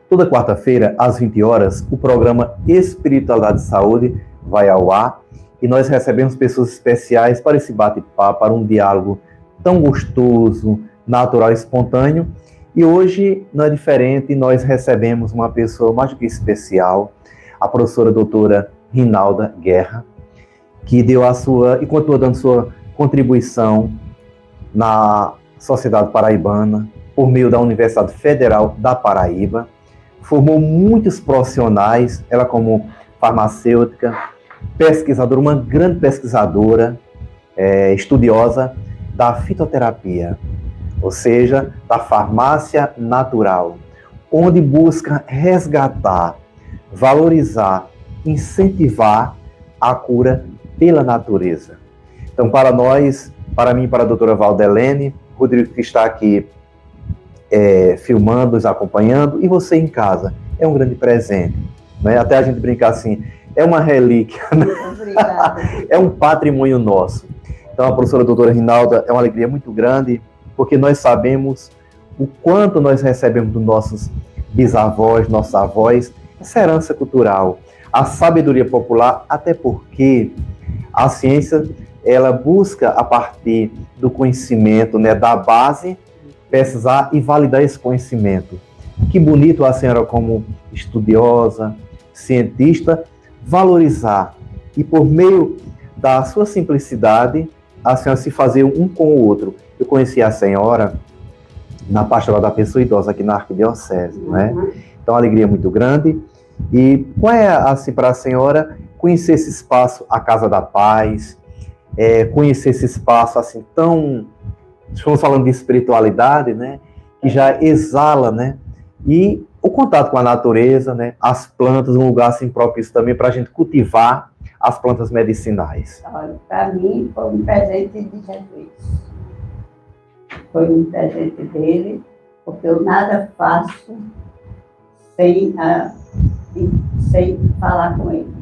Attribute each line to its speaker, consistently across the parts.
Speaker 1: Toda quarta-feira, às 20 horas, o programa Espiritualidade e Saúde vai ao ar e nós recebemos pessoas especiais para esse bate-papo, para um diálogo tão gostoso, natural e espontâneo. E hoje não é diferente, nós recebemos uma pessoa mais do que especial, a professora doutora Rinalda Guerra, que deu a sua, e continua dando sua contribuição na sociedade paraibana, por meio da Universidade Federal da Paraíba. Formou muitos profissionais, ela como farmacêutica, pesquisadora, uma grande pesquisadora, estudiosa da fitoterapia, ou seja, da farmácia natural, onde busca resgatar, valorizar, incentivar a cura pela natureza. Então, para nós, para mim, para a doutora Valdelene, Rodrigo que está aqui filmando, nos acompanhando, e você em casa, é um grande presente, né? Até a gente brincar assim, é uma relíquia, né? É um patrimônio nosso. Então, a professora doutora Rinalda é uma alegria muito grande, porque nós sabemos o quanto nós recebemos dos nossos bisavós, nossos avós, essa herança cultural, a sabedoria popular, até porque a ciência, ela busca, a partir do conhecimento, né, da base, pesquisar e validar esse conhecimento. Que bonito a senhora, como estudiosa, cientista, valorizar e, por meio da sua simplicidade, a senhora se fazer um com o outro. Eu conheci a senhora na Pastoral da Pessoa Idosa, aqui na Arquidiocese, né? Então, uma alegria muito grande. E qual é, assim, para a senhora, conhecer esse espaço, a Casa da Paz, conhecer esse espaço, assim, tão... Estamos falando de espiritualidade, né? Que já exala, né? E o contato com a natureza, né? As plantas, um lugar assim propício também para a gente cultivar as plantas medicinais.
Speaker 2: Olha, para mim foi um presente de Jesus. Foi um presente dele, porque eu nada faço sem falar com ele.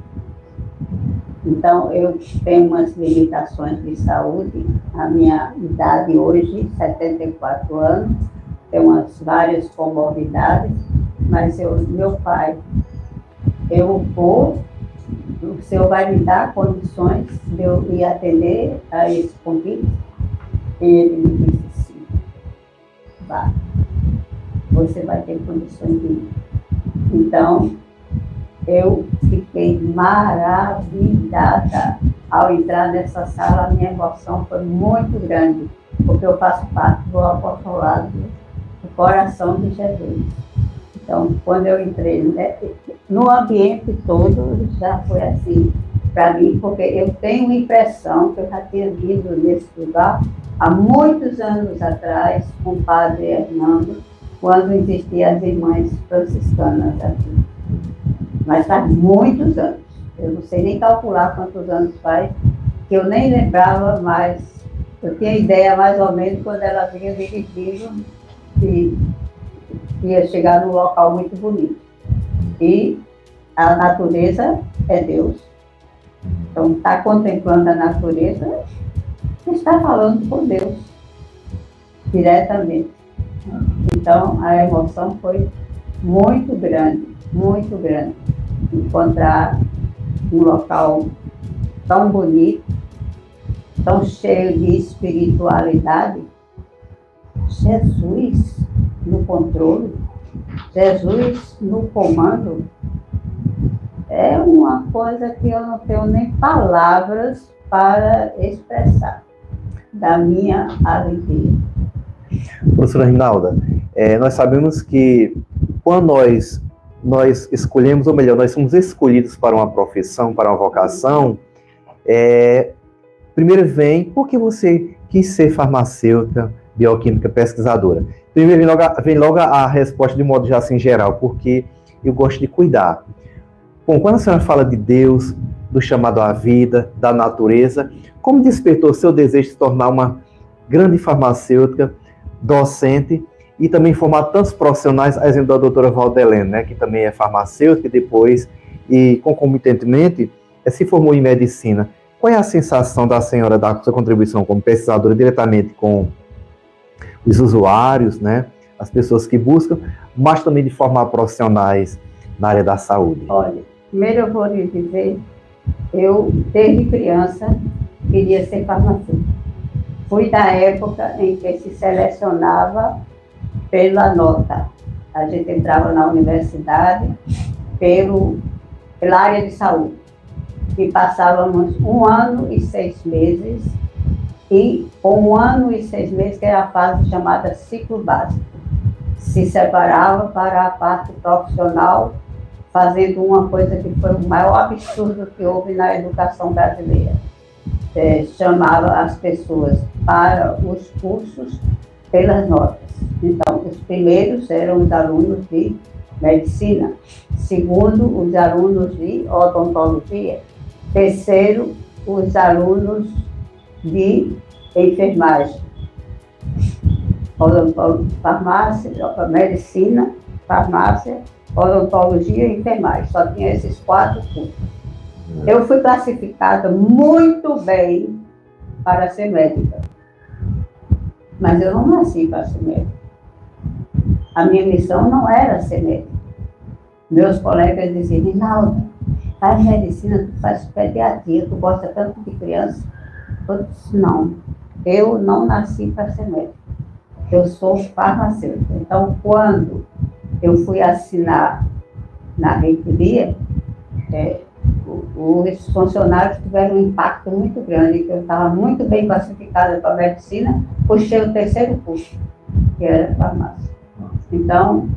Speaker 2: Então, eu tenho umas limitações de saúde. A minha idade hoje, 74 anos, tem umas várias comorbidades, mas meu pai, o senhor vai me dar condições de eu ir atender a esse convite? E ele me disse sim, vá, você vai ter condições de ir. Então, eu fiquei maravilhada ao entrar nessa sala. A minha emoção foi muito grande, porque eu faço parte do apostolado do coração de Jesus. Então, quando eu entrei, né, no ambiente todo, já foi assim para mim, porque eu tenho a impressão que eu já tinha vindo nesse lugar há muitos anos atrás, com o padre Hernando, quando existiam as irmãs franciscanas aqui. Mas faz muitos anos. Eu não sei nem calcular quantos anos faz, que eu nem lembrava mais. Eu tinha ideia mais ou menos quando ela vinha dirigindo que ia chegar num local muito bonito. E a natureza é Deus. Então, está contemplando a natureza, está falando com Deus diretamente. Então, a emoção foi muito grande, muito grande. Encontrar um local tão bonito, tão cheio de espiritualidade, Jesus no controle, Jesus no comando, é uma coisa que eu não tenho nem palavras para expressar da minha alegria.
Speaker 1: Professora Rinalda, nós sabemos que quando nós escolhemos, ou melhor, nós somos escolhidos para uma profissão, para uma vocação, primeiro vem, por que você quis ser farmacêutica, bioquímica, pesquisadora? Primeiro vem logo a resposta de modo já assim geral, porque eu gosto de cuidar. Bom, quando a senhora fala de Deus, do chamado à vida, da natureza, como despertou seu desejo de se tornar uma grande farmacêutica, docente, e também formar tantos profissionais, a exemplo da doutora Valdelene, né, que também é farmacêutica, e depois, e concomitantemente, se formou em medicina. Qual é a sensação da senhora da sua contribuição como pesquisadora diretamente com os usuários, né, as pessoas que buscam, mas também de formar profissionais na área da saúde?
Speaker 2: Olha, primeiro eu vou lhe dizer, eu desde criança queria ser farmacêutica. Fui da época em que se selecionava pela nota. A gente entrava na universidade pela área de saúde. E passávamos 1 ano e 6 meses, e com 1 ano e 6 meses, que era a fase chamada ciclo básico, se separava para a parte profissional, fazendo uma coisa que foi o maior absurdo que houve na educação brasileira. Chamava as pessoas para os cursos pelas notas. Então, os primeiros eram os alunos de medicina, segundo, os alunos de odontologia, terceiro, os alunos de enfermagem, farmácia, medicina, farmácia, odontologia e enfermagem. Só tinha esses 4 cursos. Eu fui classificada muito bem para ser médica, mas eu não nasci para ser médica. A minha missão não era ser médica. Meus colegas diziam: Rinalda, faz medicina, tu faz pediatria, tu gosta tanto de criança. Eu disse: não, eu não nasci para ser médica. Eu sou farmacêutica. Então, quando eu fui assinar na reitoria, os funcionários tiveram um impacto muito grande, que eu estava muito bem classificada para a medicina, puxei o 3º curso, que era farmácia. Então,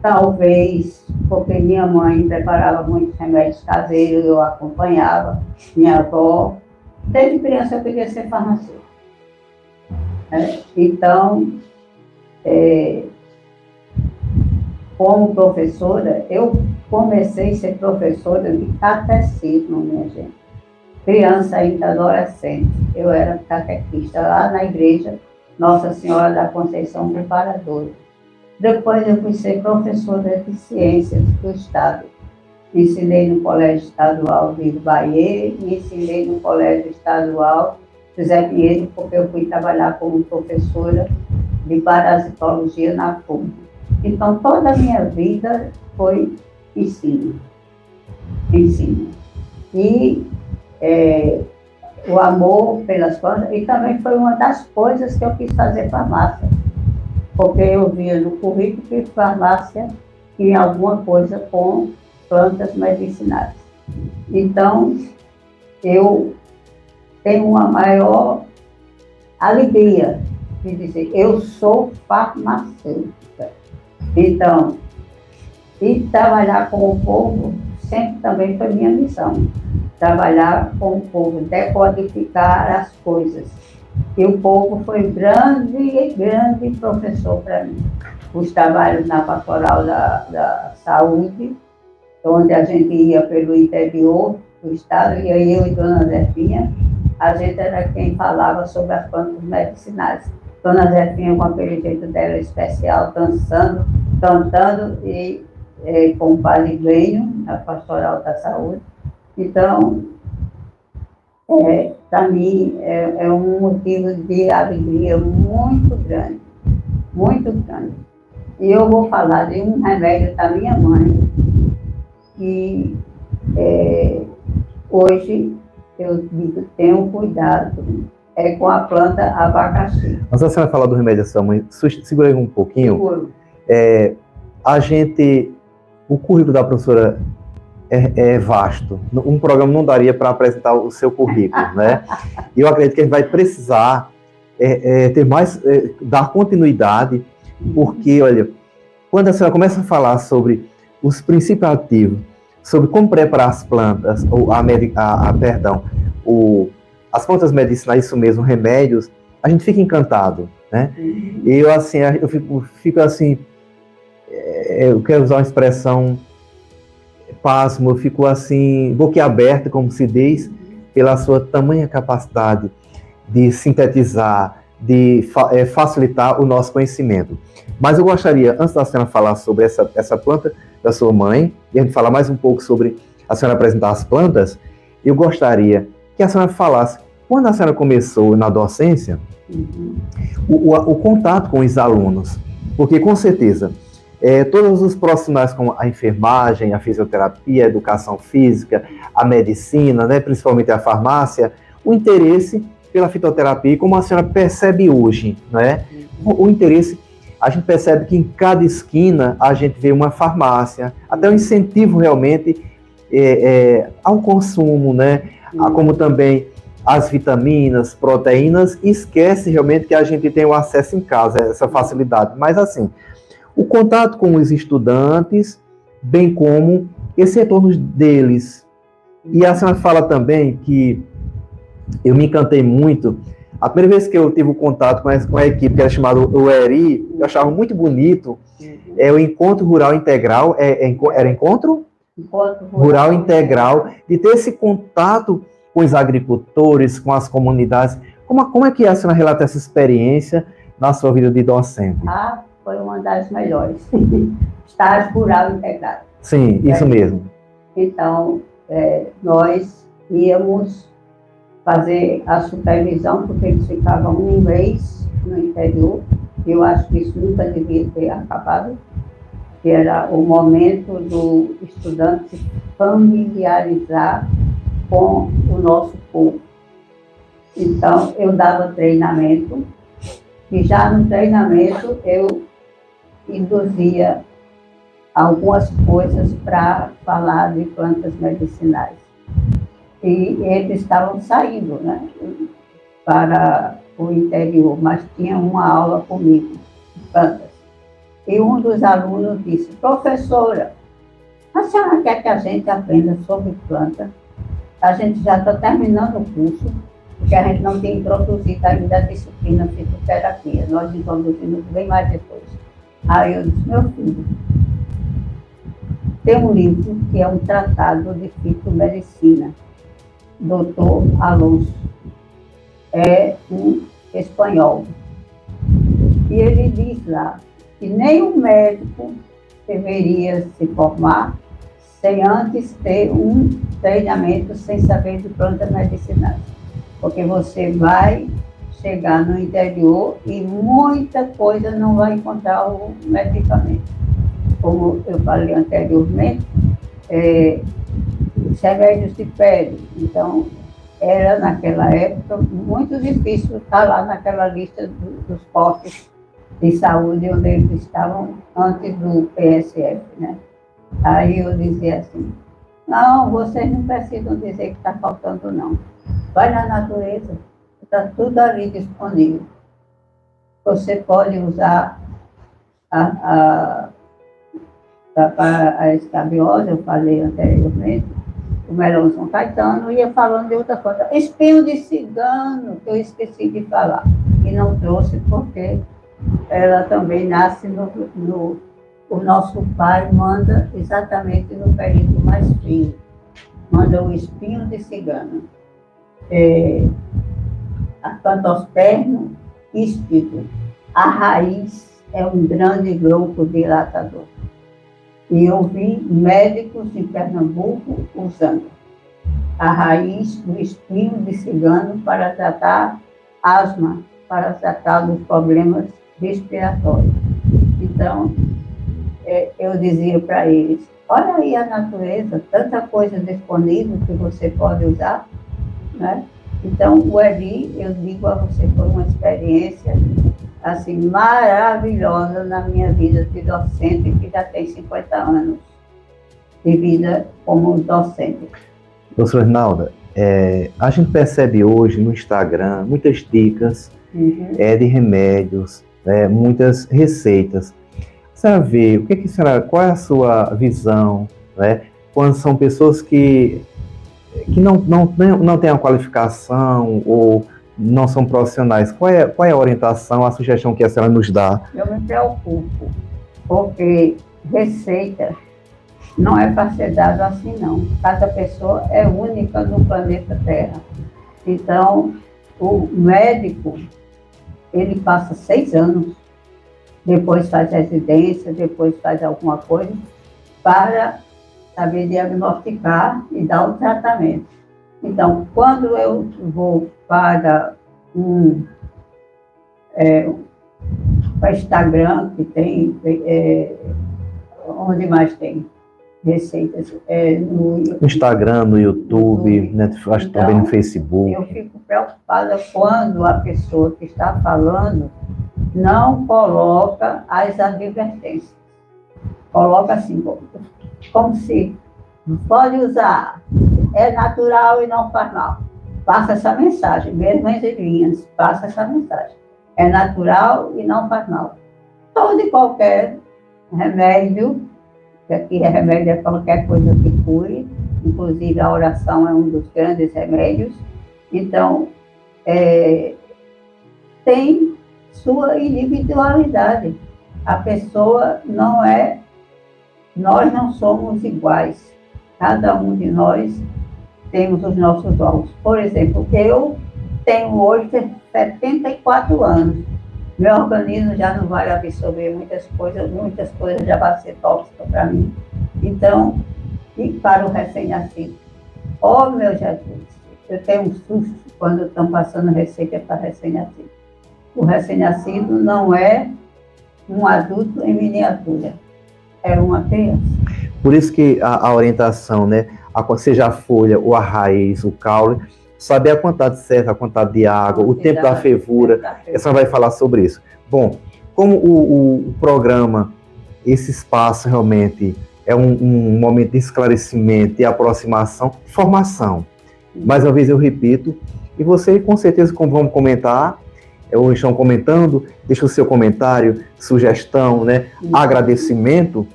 Speaker 2: talvez, porque minha mãe preparava muitos remédios caseiros, eu acompanhava, minha avó, desde criança eu queria ser farmacêutica. Então, como professora, eu comecei a ser professora de catecismo, minha gente. Criança ainda, adolescente. Eu era catequista lá na igreja Nossa Senhora da Conceição Preparadora. Depois eu fui ser professora de ciências do Estado. Ensinei no Colégio Estadual de Bahia, me ensinei no Colégio Estadual José Pinheiro, porque eu fui trabalhar como professora de parasitologia na FUM. Então, toda a minha vida foi ensino. E o amor pelas plantas, e também foi uma das coisas que eu quis fazer farmácia, porque eu via no currículo que farmácia tinha alguma coisa com plantas medicinais. Então, eu tenho uma maior alegria de dizer: eu sou farmacêutica. Então, e trabalhar com o povo sempre também foi minha missão. Trabalhar com o povo, decodificar as coisas. E o povo foi grande professor para mim. Os trabalhos na pastoral da saúde, onde a gente ia pelo interior do estado, e eu e Dona Zefinha, a gente era quem falava sobre as plantas medicinais. Dona Zefinha, com aquele jeito dela especial, dançando, cantando, e com o Padre Glênio, na pastoral da saúde. Então, para mim, é um motivo de alegria muito grande, muito grande. E eu vou falar de um remédio da minha mãe, que hoje eu digo: tenho cuidado, com a planta abacaxi.
Speaker 1: Mas a senhora falar do remédio da sua mãe, segura aí um pouquinho.
Speaker 2: Seguro.
Speaker 1: O currículo da professora é vasto. Um programa não daria para apresentar o seu currículo, né? E eu acredito que a gente vai precisar ter mais, dar continuidade, porque, olha, quando a senhora começa a falar sobre os princípios ativos, sobre como preparar as plantas, as plantas medicinais, isso mesmo, remédios, a gente fica encantado, né? E eu fico assim, eu quero usar uma expressão, pasmo, eu fico assim, boquiaberto, como se diz, pela sua tamanha capacidade de sintetizar, de facilitar o nosso conhecimento. Mas eu gostaria, antes da senhora falar sobre essa planta da sua mãe, e a gente falar mais um pouco sobre a senhora apresentar as plantas, eu gostaria que a senhora falasse, quando a senhora começou na docência, o contato com os alunos, Porque, com certeza, todos os profissionais como a enfermagem, a fisioterapia, a educação física, a medicina, né, principalmente a farmácia, o interesse pela fitoterapia, como a senhora percebe hoje, né? O interesse, a gente percebe que em cada esquina a gente vê uma farmácia, até o incentivo realmente ao consumo, né? Como também as vitaminas, proteínas, e esquece realmente que a gente tem o acesso em casa, essa facilidade. Mas assim, o contato com os estudantes, bem como esse retorno deles. E a senhora fala também que eu me encantei muito. A primeira vez que eu tive o contato com a equipe, que era chamado o ERI, eu achava muito bonito, o Encontro Rural Integral, era Encontro Rural Integral, de ter esse contato com os agricultores, com as comunidades. Como é que a senhora relata essa experiência na sua vida de docente?
Speaker 2: Foi uma das melhores. Estágio Rural Integrado.
Speaker 1: Sim, isso mesmo.
Speaker 2: Então, nós íamos fazer a supervisão, porque eles ficavam um mês no interior. Eu acho que isso nunca devia ter acabado, que era o momento do estudante se familiarizar com o nosso povo. Então, eu dava treinamento, e já no treinamento eu induzia algumas coisas para falar de plantas medicinais. E eles estavam saindo, né, para o interior, mas tinha uma aula comigo de plantas. E um dos alunos disse: professora, a senhora quer que a gente aprenda sobre planta? A gente já está terminando o curso, porque a gente não tem introduzido ainda a disciplina fitoterapia. Nós introduzimos bem mais depois. Aí eu disse: meu filho, tem um livro que é um tratado de fitomedicina, Dr. Alonso, é um espanhol. E ele diz lá que nenhum médico deveria se formar sem antes ter um treinamento sem saber de plantas medicinais. Porque você vai chegar no interior e muita coisa não vai encontrar o medicamento. Como eu falei anteriormente, os remédios de pele. Então, era naquela época muito difícil estar lá naquela lista dos postos de saúde onde eles estavam antes do PSF, né? Aí eu dizia assim: não, vocês não precisam dizer que está faltando, não. Vai na natureza, está tudo ali disponível. Você pode usar a escabiose, eu falei anteriormente, o melão São Caetano, ia falando de outra coisa. Espinho de cigano, que eu esqueci de falar, e não trouxe porque ela também nasce o nosso pai manda exatamente no período mais frio, manda o espinho de cigano, a pantosperno íspido. A raiz é um grande grupo dilatador. E eu vi médicos em Pernambuco usando a raiz do espinho de cigano para tratar asma, para tratar dos problemas respiratórios. Então, eu dizia para eles: olha aí a natureza, tanta coisa disponível que você pode usar, né? Então, o ERI, eu digo a você, foi uma experiência assim, maravilhosa na minha vida de docente, que já tem 50 anos de vida como docente.
Speaker 1: Professora Arnalda, a gente percebe hoje no Instagram muitas dicas de remédios, muitas receitas. A senhora vê, qual é a sua visão, né, quando são pessoas que não têm a qualificação ou não são profissionais? Qual é a orientação, a sugestão que a senhora nos dá?
Speaker 2: Eu me preocupo, porque receita não é para ser dado assim, não. Cada pessoa é única no planeta Terra. Então, o médico, ele passa 6 anos, depois faz residência, depois faz alguma coisa, para saber diagnosticar e dar o tratamento. Então, quando eu vou para para Instagram, que tem, onde mais tem receitas,
Speaker 1: no Instagram, no YouTube, né? Acho que também no Facebook.
Speaker 2: Eu fico preocupada quando a pessoa que está falando não coloca as advertências. Coloca assim, como se pode usar, é natural e não faz mal. Passa essa mensagem, mesmo em linhas, passa essa mensagem. É natural e não faz mal. Todo e qualquer remédio, que aqui é remédio é qualquer coisa que cure, inclusive a oração é um dos grandes remédios. Então, tem sua individualidade. A pessoa não é, nós não somos iguais. Cada um de nós temos os nossos olhos. Por exemplo, eu tenho hoje 74 anos. Meu organismo já não vai absorver muitas coisas já vão ser tóxicas para mim. Então, e para o recém-nascido? Oh, meu Jesus, eu tenho um susto quando estão passando receita para recém-nascido. O recém-nascido não é um adulto em miniatura, é uma criança.
Speaker 1: Por isso que a orientação, né, seja a folha ou a raiz, o caule, saber a quantidade certa, a quantidade de água, o tempo da fervura, essa vai falar sobre isso. Bom, como o programa, esse espaço realmente é um momento de esclarecimento, de aproximação, de formação. Mais uma vez eu repito, e você com certeza vamos comentar, ou estão comentando, deixa o seu comentário, sugestão, né, agradecimento,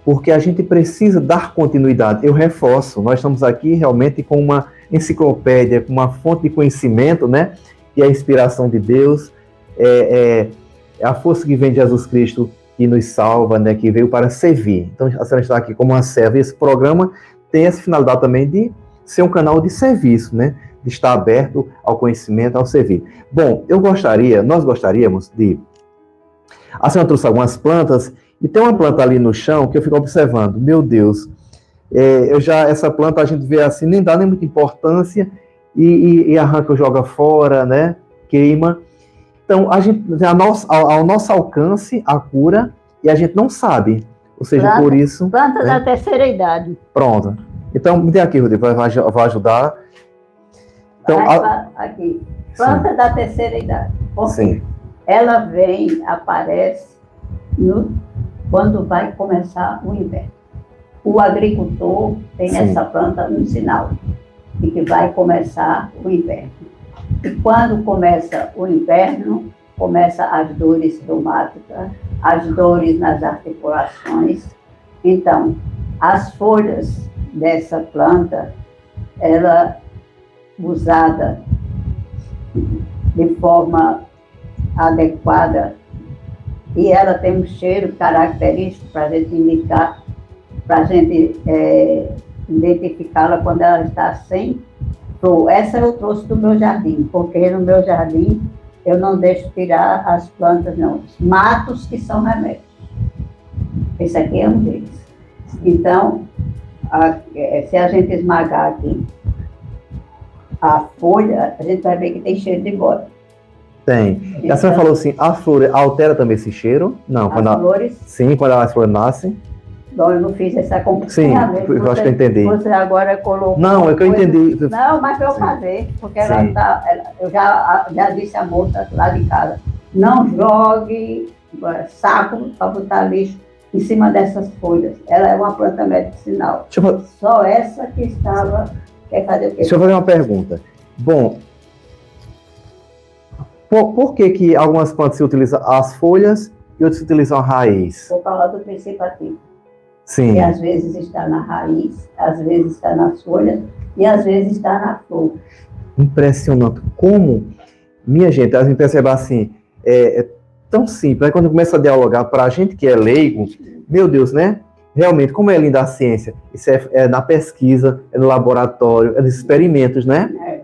Speaker 1: porque a gente precisa dar continuidade. Eu reforço, nós estamos aqui realmente com uma enciclopédia, com uma fonte de conhecimento, né? E a inspiração de Deus, é a força que vem de Jesus Cristo, que nos salva, né? Que veio para servir. Então, a senhora está aqui como uma serva. Esse programa tem essa finalidade também de ser um canal de serviço, né? De estar aberto ao conhecimento, ao servir. Bom, nós gostaríamos de... A senhora trouxe algumas plantas, e tem uma planta ali no chão que eu fico observando. Meu Deus, essa planta a gente vê assim, nem dá nem muita importância e arranca, joga fora, né? Queima. Então, a gente ao nosso alcance a cura e a gente não sabe. Ou seja, por isso...
Speaker 2: Planta, né? Da terceira idade.
Speaker 1: Pronto. Então, me dê aqui, Rodrigo, vai ajudar. Então,
Speaker 2: aqui. Planta da terceira idade.
Speaker 1: Sim.
Speaker 2: Ela aparece quando vai começar o inverno. O agricultor tem
Speaker 1: Sim.
Speaker 2: essa planta no sinal de que vai começar o inverno. E quando começa o inverno, começam as dores reumáticas, as dores nas articulações. Então, as folhas dessa planta, ela usada de forma adequada, e ela tem um cheiro característico para a gente indicar, para a gente identificá-la quando ela está sem flor. Essa eu trouxe do meu jardim, porque no meu jardim eu não deixo tirar as plantas, não. Os matos que são remédios. Esse aqui é um deles. Então, se a gente esmagar aqui a folha, a gente vai ver que tem cheiro de bode.
Speaker 1: Tem. E a senhora falou assim, a flor altera também esse cheiro? Não.
Speaker 2: As flores?
Speaker 1: Sim, quando as flores nascem.
Speaker 2: Não, eu não fiz essa comparação.
Speaker 1: Sim, eu acho que eu entendi.
Speaker 2: Você agora colocou...
Speaker 1: Não, é que eu entendi.
Speaker 2: Não, mas eu fazer, porque ela tá, eu já disse à moça lá de casa, não jogue saco para botar lixo em cima dessas folhas. Ela é uma planta medicinal. Só essa que estava... Quer fazer o quê?
Speaker 1: Deixa eu fazer uma pergunta. Bom, por que algumas plantas se utilizam as folhas e outras se utilizam a raiz?
Speaker 2: Vou falar do princípio ativo.
Speaker 1: Sim.
Speaker 2: Que às vezes está na raiz, às vezes está nas folhas e às vezes está na flor.
Speaker 1: Impressionante. Como, minha gente, a gente percebe assim, é tão simples. Aí quando começa a dialogar, para a gente que é leigo, meu Deus, né? Realmente, como é linda a ciência. Isso é na pesquisa, é no laboratório, é nos experimentos, né?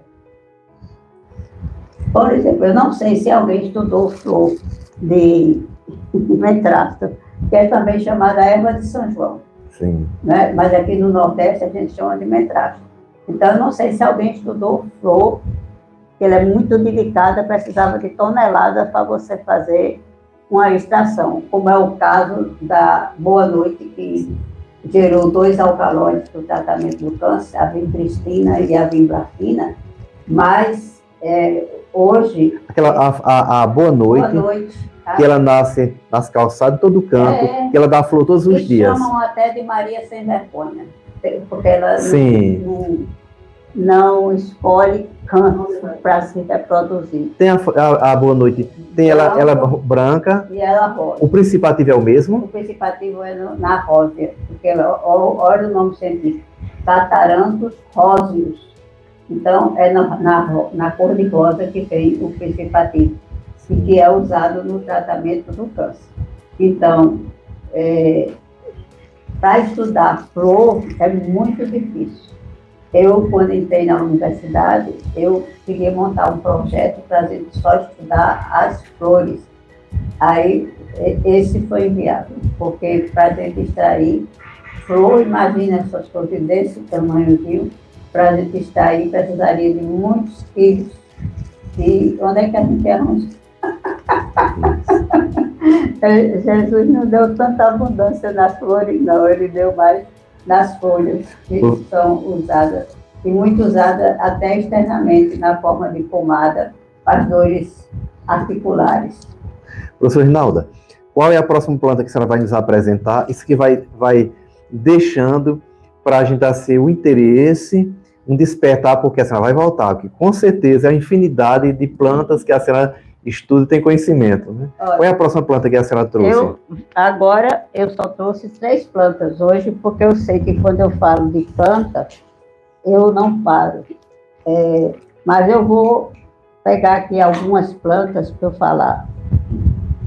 Speaker 2: Por exemplo, eu não sei se alguém estudou flor de metrasto, que é também chamada erva de São João.
Speaker 1: Sim.
Speaker 2: Né? Mas aqui no Nordeste a gente chama de metrasto. Então, eu não sei se alguém estudou flor, que ela é muito delicada, precisava de toneladas para você fazer uma estação, como é o caso da Boa Noite, que gerou 2 alcaloides para o tratamento do câncer, a vincristina e a vinblastina, mas hoje...
Speaker 1: A Boa Noite, que ela nasce nas calçadas de todo canto, que ela dá flor todos os dias.
Speaker 2: Chamam até de Maria Sem Vergonha, porque ela
Speaker 1: Sim.
Speaker 2: não escolhe câncer para se reproduzir.
Speaker 1: Tem a Boa Noite, tem ela branca.
Speaker 2: E ela rosa.
Speaker 1: O principativo é o mesmo?
Speaker 2: O principativo é na rosa, porque olha o nome científico, Cataranthus roseus. Então, é na cor de rosa que tem o principativo, e que é usado no tratamento do câncer. Então, para estudar flor é muito difícil. Eu, quando entrei na universidade, eu queria montar um projeto para a gente só estudar as flores. Aí, esse foi inviável, porque para a gente extrair flor, imagina essas coisas desse tamanhozinho, para a gente extrair precisaria de muitos quilos. E onde é que a gente arranja? Jesus não deu tanta abundância nas flores, não. Ele deu mais nas folhas, que são usadas, e muito usadas até externamente, na forma de pomada, para as dores articulares.
Speaker 1: Professor Rinalda, qual é a próxima planta que a senhora vai nos apresentar? Isso que vai deixando para a gente ser o interesse, um despertar, porque a senhora vai voltar, porque com certeza é a infinidade de plantas que a senhora estuda e tem conhecimento, né? Olha, qual é a próxima planta que a senhora trouxe?
Speaker 2: Agora eu só trouxe 3 plantas hoje, porque eu sei que quando eu falo de planta, eu não paro. Mas eu vou pegar aqui algumas plantas para eu falar.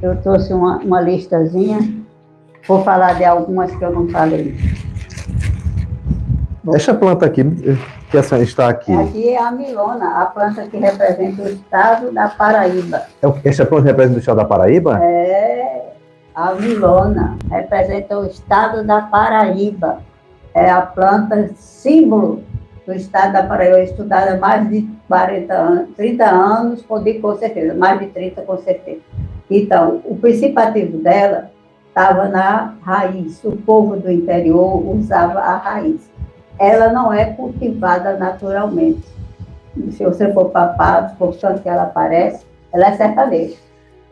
Speaker 2: Eu trouxe uma listazinha, vou falar de algumas que eu não falei.
Speaker 1: Essa planta aqui, que a senhora está aqui.
Speaker 2: Aqui é a milona, a planta que representa o estado da Paraíba.
Speaker 1: Essa planta representa o estado da Paraíba?
Speaker 2: A milona representa o estado da Paraíba. É a planta símbolo do estado da Paraíba, estudada há mais de 40 anos, 30 anos, com certeza, mais de 30 com certeza. Então, o principativo dela estava na raiz. O povo do interior usava a raiz. Ela não é cultivada naturalmente. Se você for para Patos, por tanto que ela aparece, ela é sertaneja.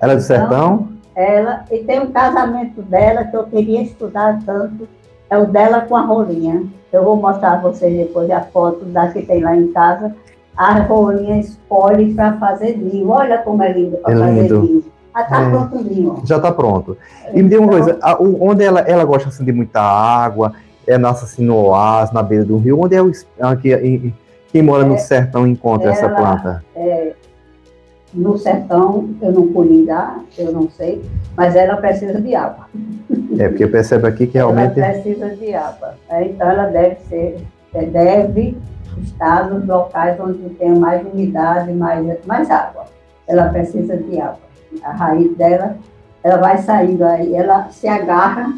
Speaker 1: Ela é do sertão?
Speaker 2: E tem um casamento dela que eu queria estudar tanto, é o dela com a rolinha. Eu vou mostrar a vocês depois a foto da que tem lá em casa. A rolinha escolhe para fazer ninho. Olha como é lindo para fazer ninho. Já está pronto o ninho.
Speaker 1: Já está pronto. E me diga uma coisa, onde ela gosta assim, de muita água, nasce assim no oásis, na beira do rio, onde quem mora no sertão encontra essa planta?
Speaker 2: No sertão, eu não colhi lá, eu não sei, mas ela precisa de água.
Speaker 1: Porque percebe aqui que realmente...
Speaker 2: Ela precisa de água. Então, ela deve estar nos locais onde tem mais umidade, mais água. Ela precisa de água. A raiz dela, ela vai saindo aí, ela se agarra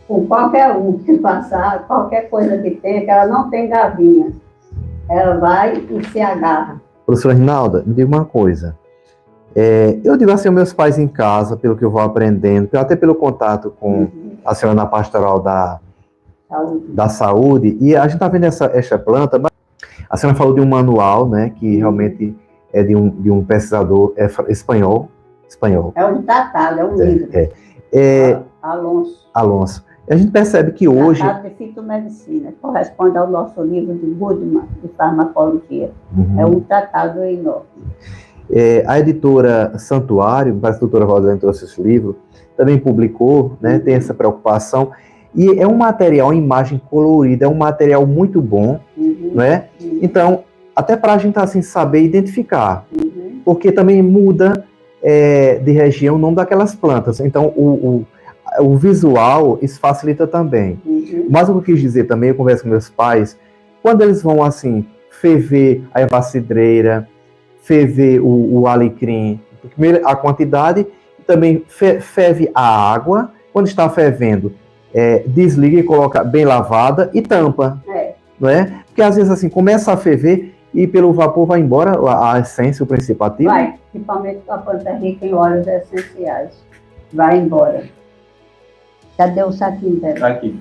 Speaker 2: com qualquer um que passar, qualquer coisa que tenha, que ela não tem gavinha. Ela vai e se agarra.
Speaker 1: Professora Rinalda, me diga uma coisa. Eu digo assim, meus pais em casa, pelo que eu vou aprendendo, até pelo contato com a senhora na pastoral da saúde, e a gente está vendo essa planta, mas a senhora falou de um manual, né, que realmente é de um pesquisador espanhol.
Speaker 2: É um tratado, é um livro.
Speaker 1: Alonso. A gente percebe que hoje...
Speaker 2: Tratado de fitomedicina, corresponde ao nosso livro de Goodman, de farmacologia. É um tratado enorme.
Speaker 1: A editora Santuário, parece que a doutora Rosalene trouxe esse livro, também publicou, né, tem essa preocupação. E é um material, imagem colorida, é um material muito bom, né? Então, até para a gente assim, saber identificar, porque também muda de região o nome daquelas plantas. Então, o visual, isso facilita também. Mas o que eu quis dizer também, eu converso com meus pais, quando eles vão assim, ferver a erva cidreira, ferver o alecrim, primeiro a quantidade, também ferve a água, quando está fervendo, desliga e coloca bem lavada e tampa, não é? Porque às vezes assim, começa a ferver e pelo vapor vai embora a essência, o principativo.
Speaker 2: Vai, principalmente a planta rica em óleos essenciais. vai embora. Cadê o saquinho dela?
Speaker 3: Aqui.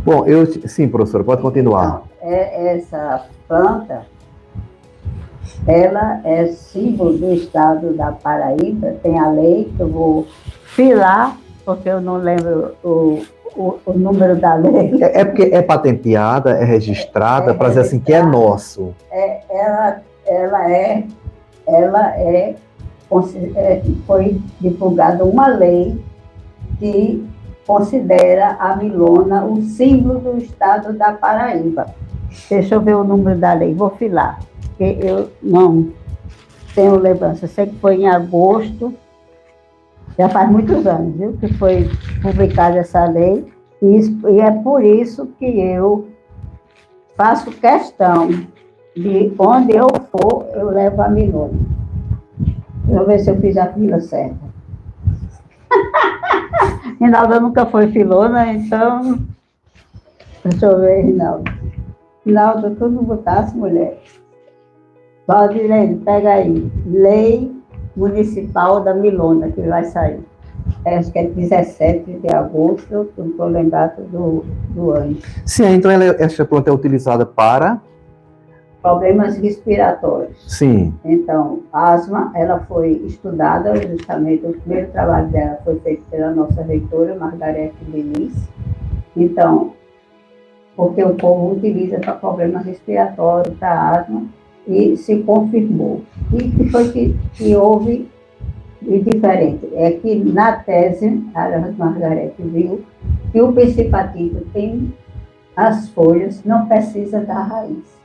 Speaker 1: Bom, sim, professora, pode continuar.
Speaker 2: Então, essa planta, ela é símbolo do estado da Paraíba. Tem a lei, que eu vou filar, porque eu não lembro o número da lei.
Speaker 1: É porque é patenteada, é registrada, para dizer assim que é nosso.
Speaker 2: Foi divulgada uma lei que considera a milona o símbolo do estado da Paraíba. Deixa eu ver o número da lei, vou filar, porque eu não tenho lembrança. Sei que foi em agosto, já faz muitos anos, viu, que foi publicada essa lei, e é por isso que eu faço questão de onde eu for, eu levo a milona. Deixa eu ver se eu fiz a fila certa. Rinaldo nunca foi filona, então... Deixa eu ver, Rinaldo. Rinaldo, tu não botasse, mulher. Valdirene, pega aí. Lei Municipal da Milona, que vai sair. Acho que é 17 de agosto, não estou lembrado do ano.
Speaker 1: Sim, então essa planta é utilizada para...
Speaker 2: Problemas respiratórios.
Speaker 1: Sim.
Speaker 2: Então, asma, ela foi estudada, justamente, o primeiro trabalho dela foi feito pela nossa reitora, Margarete Belis. Então, porque o povo utiliza para problemas respiratórios, para asma, e se confirmou. E o que foi que houve de diferente? É que na tese, a Margarete viu que o principativo tem as folhas, não precisa da raiz.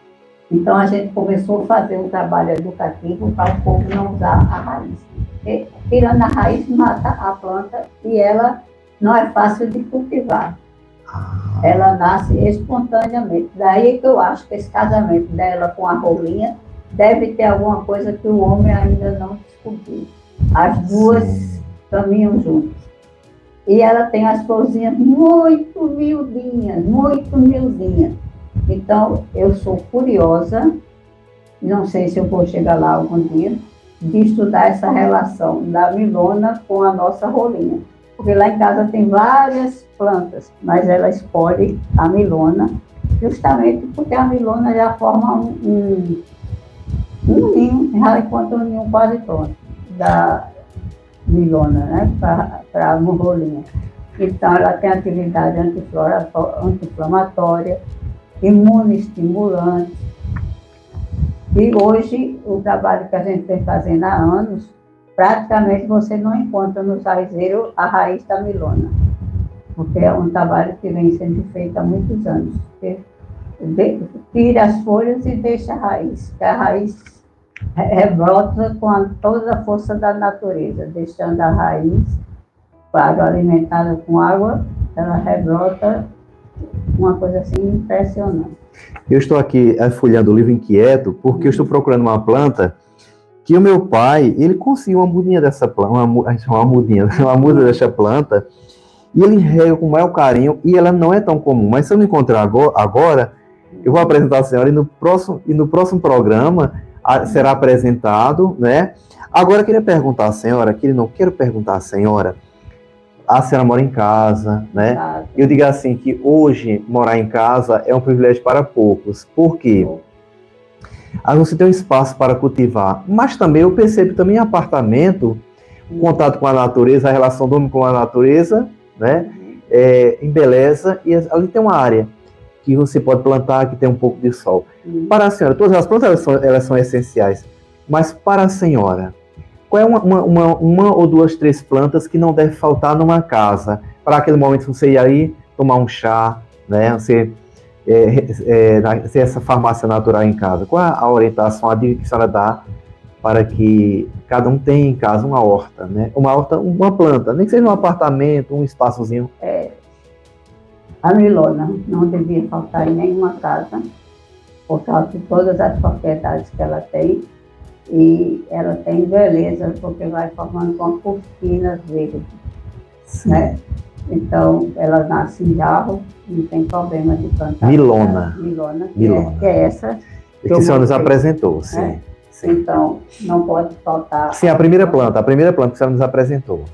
Speaker 2: Então, a gente começou a fazer um trabalho educativo para o povo não usar a raiz. Porque, tirando a raiz, mata a planta e ela não é fácil de cultivar. Ela nasce espontaneamente. Daí que eu acho que esse casamento dela com a rolinha deve ter alguma coisa que o homem ainda não descobriu. As duas caminham juntas. E ela tem as florzinhas muito miudinhas, muito miudinhas. Então, eu sou curiosa, não sei se eu vou chegar lá algum dia, de estudar essa relação da milona com a nossa rolinha. Porque lá em casa tem várias plantas, mas ela escolhe a milona, justamente porque a milona já forma um ninho, já encontra um ninho quase pronto, da milona, né, para a rolinha. Então, ela tem atividade anti-inflamatória, imunoestimulante. E hoje, o trabalho que a gente vem fazendo há anos, praticamente você não encontra nos raizeiros a raiz da milona, porque é um trabalho que vem sendo feito há muitos anos. Tira as folhas e deixa a raiz, que a raiz rebrota com toda a força da natureza, deixando a raiz, claro, alimentada com água, ela rebrota uma coisa assim impressionante.
Speaker 1: Eu estou aqui folheando o livro inquieto porque eu estou procurando uma planta que o meu pai, ele conseguiu uma mudinha dessa planta, uma muda dessa planta, e ele rega com o maior carinho, e ela não é tão comum. Mas se eu não encontrar agora, eu vou apresentar a senhora, e no próximo programa será apresentado, né? Agora eu queria perguntar à senhora, a senhora mora em casa, né? Eu digo assim, que hoje morar em casa é um privilégio para poucos. Por quê? Você tem um espaço para cultivar, mas também eu percebo também em apartamento, o contato com a natureza, a relação do homem com a natureza, né? Embeleza, e ali tem uma área que você pode plantar, que tem um pouco de sol. Para a senhora, todas as plantas elas são essenciais, mas para a senhora, qual é uma ou duas, três plantas que não deve faltar numa casa, para aquele momento que você ir aí tomar um chá, né? Você ter essa farmácia natural em casa? Qual é a orientação, a dica que a senhora dá para que cada um tenha em casa uma horta, né? Uma horta, uma planta, nem que seja um apartamento, um espaçozinho.
Speaker 2: A milona não devia faltar em nenhuma casa, por causa de todas as propriedades que ela tem. E ela tem beleza, porque vai formando uma cortina verde, né? Então, ela nasce em jarro, não tem problema de plantar.
Speaker 1: Milona.
Speaker 2: Que é essa.
Speaker 1: Que a senhora nos apresentou, sim. sim.
Speaker 2: Então, não pode faltar...
Speaker 1: Sim, a primeira planta que a senhora nos apresentou.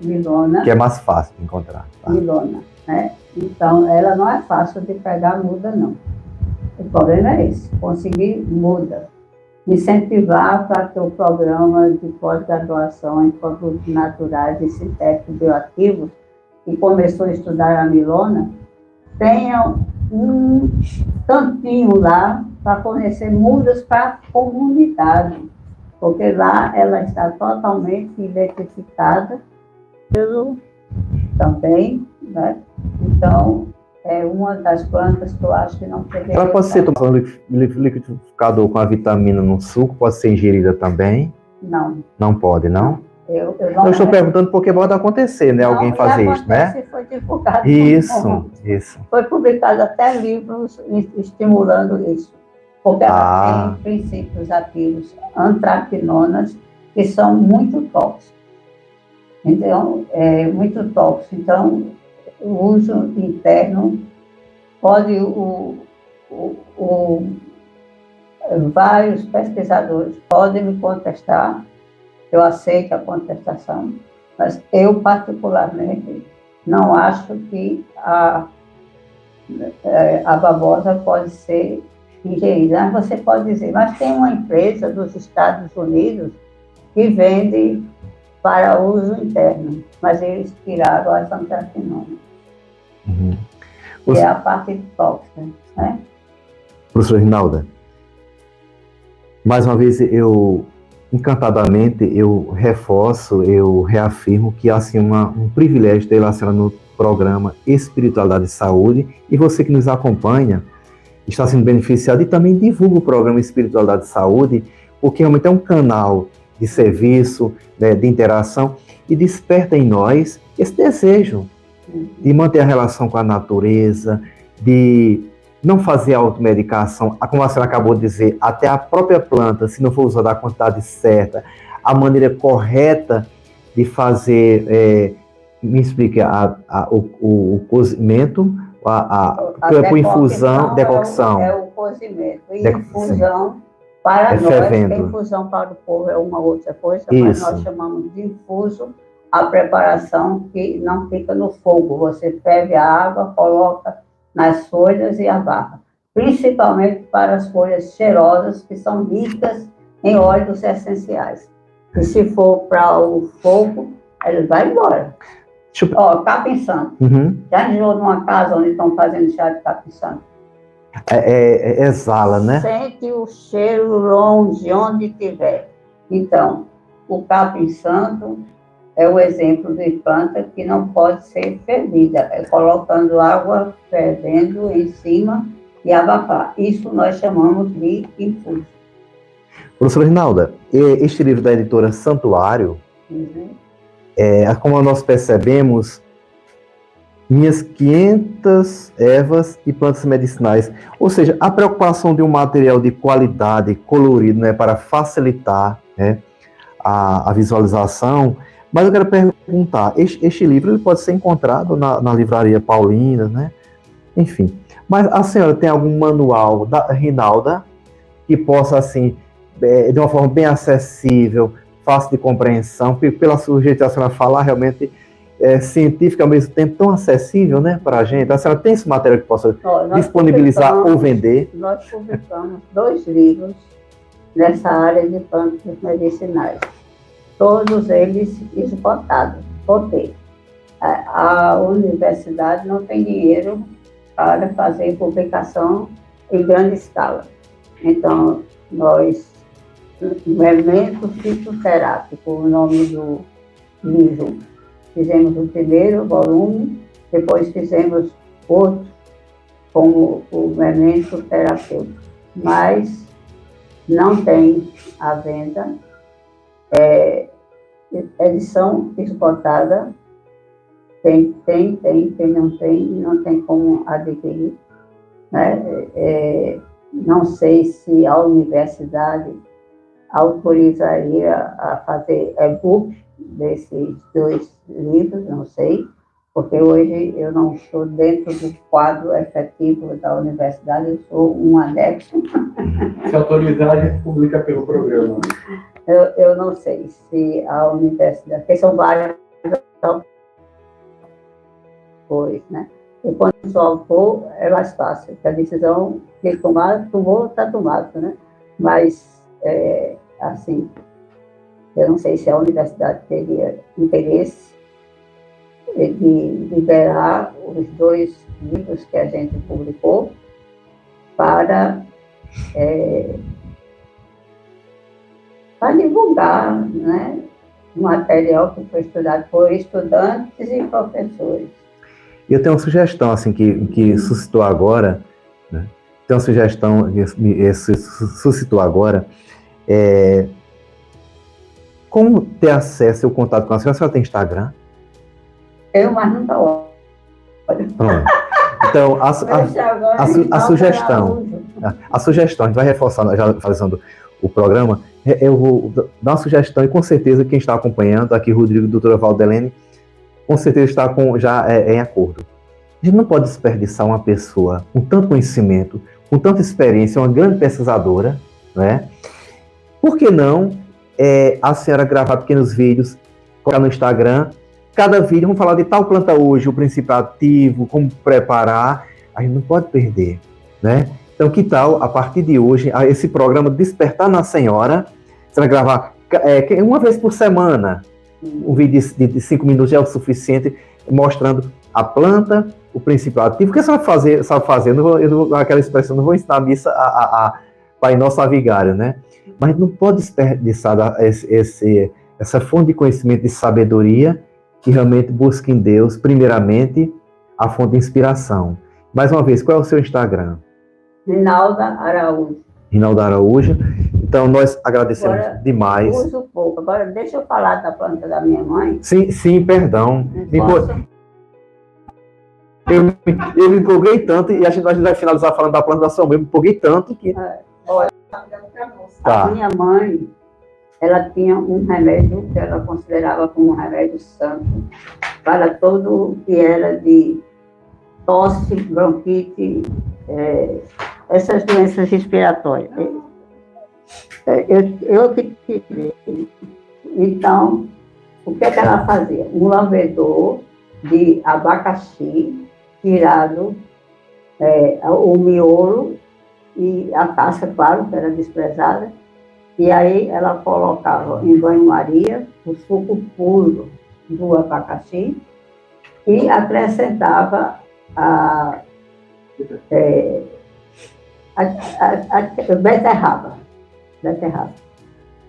Speaker 2: Milona.
Speaker 1: Que é mais fácil de encontrar. Tá?
Speaker 2: Milona, né? Então, ela não é fácil de pegar muda, não. O problema é esse, conseguir muda. Incentivar para que o programa de pós-graduação em produtos naturais e sintéticos bioativos, que começou a estudar a milona, tenha um cantinho lá para fornecer mudas para a comunidade, porque lá ela está totalmente identificada pelo também, né? Então, é uma das plantas que eu acho que não poderia...
Speaker 1: Ela pode ser tomada liquidificador com a vitamina no suco, pode ser ingerida também?
Speaker 2: Não.
Speaker 1: Não pode, não?
Speaker 2: Eu
Speaker 1: estou perguntando porque pode acontecer, né?
Speaker 2: Não,
Speaker 1: alguém fazer isso, né?
Speaker 2: Foi divulgado.
Speaker 1: Isso.
Speaker 2: Foi publicado até livros estimulando isso. Porque ela tem princípios ativos antraquinonas que são muito tóxicos. Então, muito tóxico. Então, o uso interno pode... vários pesquisadores podem me contestar, eu aceito a contestação, mas eu, particularmente, não acho que a babosa pode ser ingerida. Você pode dizer, mas tem uma empresa dos Estados Unidos que vende para uso interno, mas eles tiraram as antraquinonas, que é a parte tóxica, né?
Speaker 1: Professora Rinalda, mais uma vez, encantadamente, eu reforço, eu reafirmo que há assim, um privilégio ter a senhora no programa Espiritualidade e Saúde, e você que nos acompanha está sendo beneficiado e também divulga o programa Espiritualidade e Saúde, porque realmente é um canal de serviço, né, de interação, e desperta em nós esse desejo de manter a relação com a natureza, de não fazer automedicação, como a senhora acabou de dizer, até a própria planta, se não for usada a quantidade certa, a maneira correta de fazer, me explique, o cozimento, por infusão, decocção.
Speaker 2: É o cozimento, e infusão para nós, infusão para o povo é uma outra coisa, mas nós chamamos de infuso a preparação que não fica no fogo, você ferve a água, coloca nas folhas e a barra, principalmente para as folhas cheirosas, que são ricas em óleos essenciais. E se for para o fogo, ele vai embora. Capim santo. Já entrou numa casa onde estão fazendo chá de capim santo?
Speaker 1: Exala, né?
Speaker 2: Sente o cheiro longe, onde estiver. Então, o capim santo é o exemplo de planta que não pode ser fervida, colocando água fervendo em cima e abafar. Isso nós chamamos de infuso.
Speaker 1: Professora Rinalda, este livro da editora Santuário, como nós percebemos, minhas 500 ervas e plantas medicinais, ou seja, a preocupação de um material de qualidade, colorido, né, para facilitar, né, a visualização. Mas eu quero perguntar, este livro ele pode ser encontrado na livraria Paulina, né? Enfim. Mas a senhora tem algum manual da Rinalda que possa, assim, de uma forma bem acessível, fácil de compreensão, pela sujeito a senhora falar, realmente científica ao mesmo tempo, tão acessível, né, para a gente? A senhora tem esse material que possa disponibilizar ou vender?
Speaker 2: Nós publicamos 2 livros nessa área de plantas medicinais. Todos eles esgotados, botei. A universidade não tem dinheiro para fazer publicação em grande escala. Então, nós, o elemento fitoterápico, o nome do livro, fizemos o primeiro volume, depois fizemos outro, como o elemento terapêutico, mas não tem à venda. Edição esgotada, tem, não tem como adquirir, né? Não sei se a universidade autorizaria a fazer e-book desses 2 livros, não sei, porque hoje eu não estou dentro do quadro efetivo da universidade, eu sou um adepto.
Speaker 3: Se autorizar, a gente publica pelo programa.
Speaker 2: Eu não sei se a universidade, porque são várias coisas, né? E quando sou autor, é mais fácil, porque a decisão que tomou, está tomado, né? Mas, assim, eu não sei se a universidade teria interesse de liberar os 2 livros que a gente publicou para divulgar, né, o material que foi estudado por estudantes e professores.
Speaker 1: Eu tenho uma sugestão assim que suscitou agora, né? Tem uma sugestão que suscitou agora, como ter acesso e o contato com a senhora? A senhora tem Instagram?
Speaker 2: Mas não está ótimo.
Speaker 1: Pronto. Então, a sugestão, a gente vai reforçar, já fazendo o programa, eu vou dar uma sugestão e com certeza quem está acompanhando, aqui Rodrigo e a doutora Valdelene, com certeza está já em acordo. A gente não pode desperdiçar uma pessoa com tanto conhecimento, com tanta experiência, uma grande pesquisadora, né? Por que não a senhora gravar pequenos vídeos, colocar no Instagram? Cada vídeo, vamos falar de tal planta hoje, o princípio ativo, como preparar, a gente não pode perder, né? Então, que tal, a partir de hoje, esse programa Despertar na Senhora, você vai gravar uma vez por semana, um vídeo de 5 minutos já é o suficiente, mostrando a planta, o princípio ativo. O que você sabe fazer? Aquela expressão, não vou ensinar a missa para nosso vigário, né? Mas não pode desperdiçar essa fonte de conhecimento, de sabedoria, que realmente busca em Deus, primeiramente, a fonte de inspiração. Mais uma vez, qual é o seu Instagram?
Speaker 2: Rinalda Araújo.
Speaker 1: Rinalda Araújo. Então, nós agradecemos demais.
Speaker 2: Uso pouco. Agora, deixa eu falar da planta da minha mãe.
Speaker 1: Sim, perdão. Eu me empolguei tanto, e a gente vai finalizar falando da planta da sua mãe. Eu me empolguei tanto que...
Speaker 2: Olha, a minha mãe, ela tinha um remédio que ela considerava como um remédio santo para tudo que era de tosse, bronquite, essas doenças respiratórias. Eu que tive. Então, o que é que ela fazia? Um lambedor de abacaxi, tirado o miolo e a casca, claro, que era desprezada. E aí ela colocava em banho-maria o suco puro do abacaxi e acrescentava a beterraba.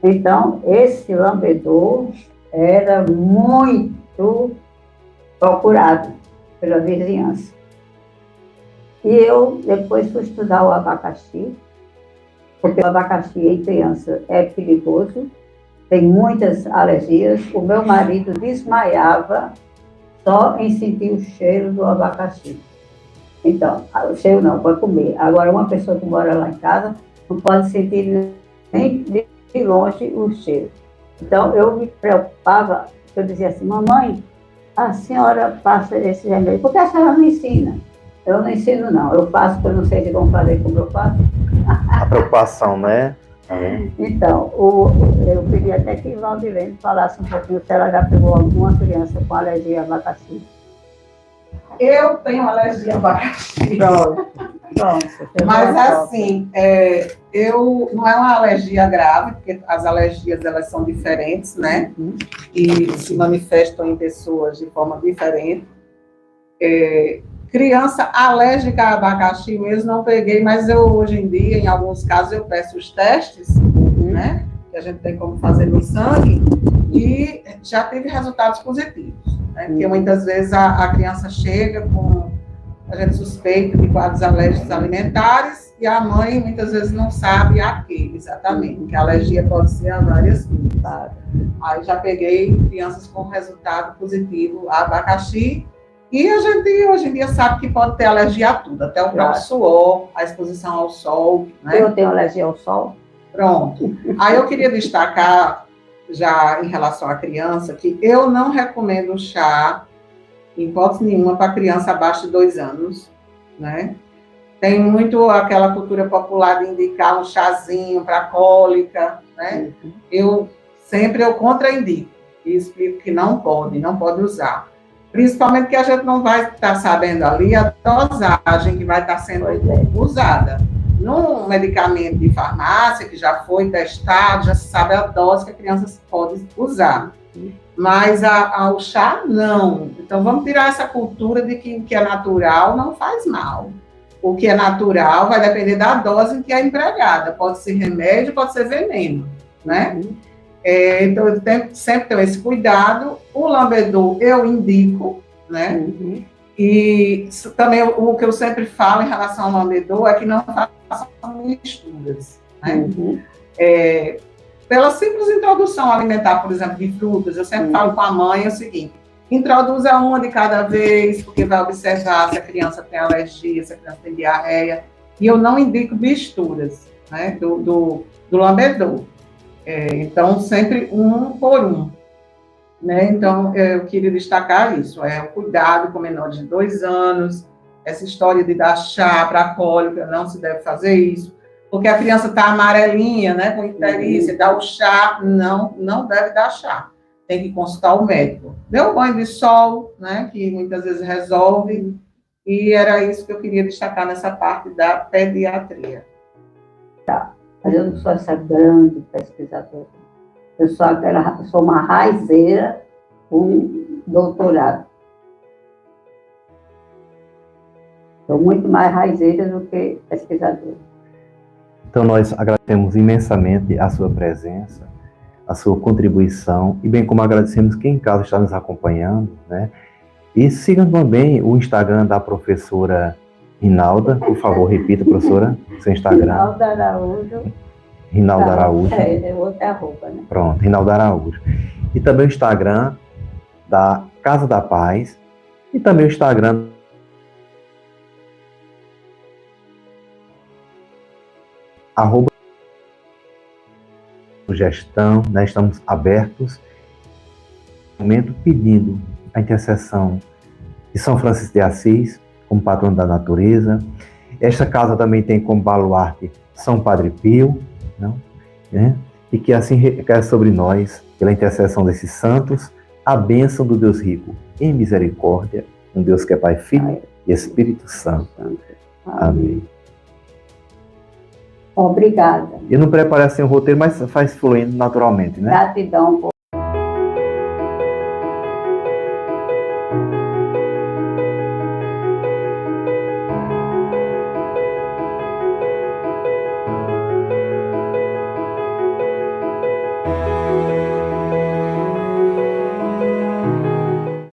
Speaker 2: Então, esse lambedor era muito procurado pela vizinhança. E eu depois fui estudar o abacaxi, porque o abacaxi em criança é perigoso, tem muitas alergias. O meu marido desmaiava só em sentir o cheiro do abacaxi. Então, o cheiro não, pode comer. Agora, uma pessoa que mora lá em casa não pode sentir nem de longe o cheiro. Então, eu me preocupava, eu dizia assim, mamãe, a senhora passa esse remédio, por que a senhora não ensina? Eu não ensino, não. Eu faço, porque eu não sei se vão fazer como eu faço.
Speaker 1: A preocupação, né?
Speaker 2: Então, eu queria até que o Valdirene falasse um pouquinho se ela já pegou alguma criança com alergia a abacaxi.
Speaker 4: Eu tenho alergia a abacaxi.
Speaker 2: Pronto.
Speaker 4: Mas assim, não é uma alergia grave, porque as alergias elas são diferentes, né? E se manifestam em pessoas de forma diferente. Criança alérgica a abacaxi mesmo não peguei, mas eu hoje em dia, em alguns casos, eu peço os testes, né? Que a gente tem como fazer no sangue, e já tive resultados positivos. Né? Porque muitas vezes a criança chega com, a gente suspeita de quadros alérgicos alimentares, e a mãe muitas vezes não sabe a que exatamente, porque a alergia pode ser a várias coisas. Aí já peguei crianças com resultado positivo a abacaxi. E a gente hoje em dia sabe que pode ter alergia a tudo, até o próprio suor, a exposição ao sol. Né?
Speaker 2: Eu tenho alergia ao sol.
Speaker 4: Pronto. Aí eu queria destacar, já em relação à criança, que eu não recomendo chá em hipótese nenhuma, para criança abaixo de 2 anos, né? Tem muito aquela cultura popular de indicar um chazinho para cólica, né? Eu contraindico e explico que não pode usar. Principalmente que a gente não vai estar sabendo ali a dosagem que vai estar sendo usada. Num medicamento de farmácia, que já foi testado, já se sabe a dose que a criança pode usar. Mas o chá, não. Então, vamos tirar essa cultura de que o que é natural não faz mal. O que é natural vai depender da dose que é empregada. Pode ser remédio, pode ser veneno, né? Então, eu sempre tenho esse cuidado. O lambedor eu indico, né? E também o que eu sempre falo em relação ao lambedor é que não façam misturas, né? Pela simples introdução alimentar, por exemplo, de frutas, eu sempre falo com a mãe o seguinte: introduza uma de cada vez, porque vai observar se a criança tem alergia, se a criança tem diarreia. E eu não indico misturas, né, do lambedor. Então, sempre um por um. Né? Então, eu queria destacar isso, o cuidado com menores de 2 anos, essa história de dar chá para cólica, não se deve fazer isso, porque a criança está amarelinha, né, com icterícia, dá o chá, não deve dar chá, tem que consultar o médico. Deu banho de sol, né, que muitas vezes resolve, e era isso que eu queria destacar nessa parte da pediatria.
Speaker 2: Tá, mas eu não sou essa grande pesquisadora. Eu sou uma raizeira com doutorado. Sou muito mais raizeira do que pesquisadora.
Speaker 1: Então, nós agradecemos imensamente a sua presença, a sua contribuição, e bem como agradecemos quem em casa está nos acompanhando, né? E sigam também o Instagram da professora Rinalda. Por favor, repita, professora, seu Instagram.
Speaker 2: Rinalda Araújo.
Speaker 1: Rinalda Araújo.
Speaker 2: É outra arroba, né?
Speaker 1: Pronto, Rinalda Araújo. E também o Instagram da Casa da Paz. E também o Instagram @sugestão, né? Estamos abertos. Momento pedindo a intercessão de São Francisco de Assis, como patrono da natureza. Esta casa também tem como baluarte São Padre Pio, não? Né? E que assim recaia sobre nós, pela intercessão desses santos, a bênção do Deus rico em misericórdia, um Deus que é Pai, Filho e Espírito Santo. Amém.
Speaker 2: Obrigada.
Speaker 1: Eu não preparei assim o roteiro, mas faz fluindo naturalmente, né?
Speaker 2: Gratidão por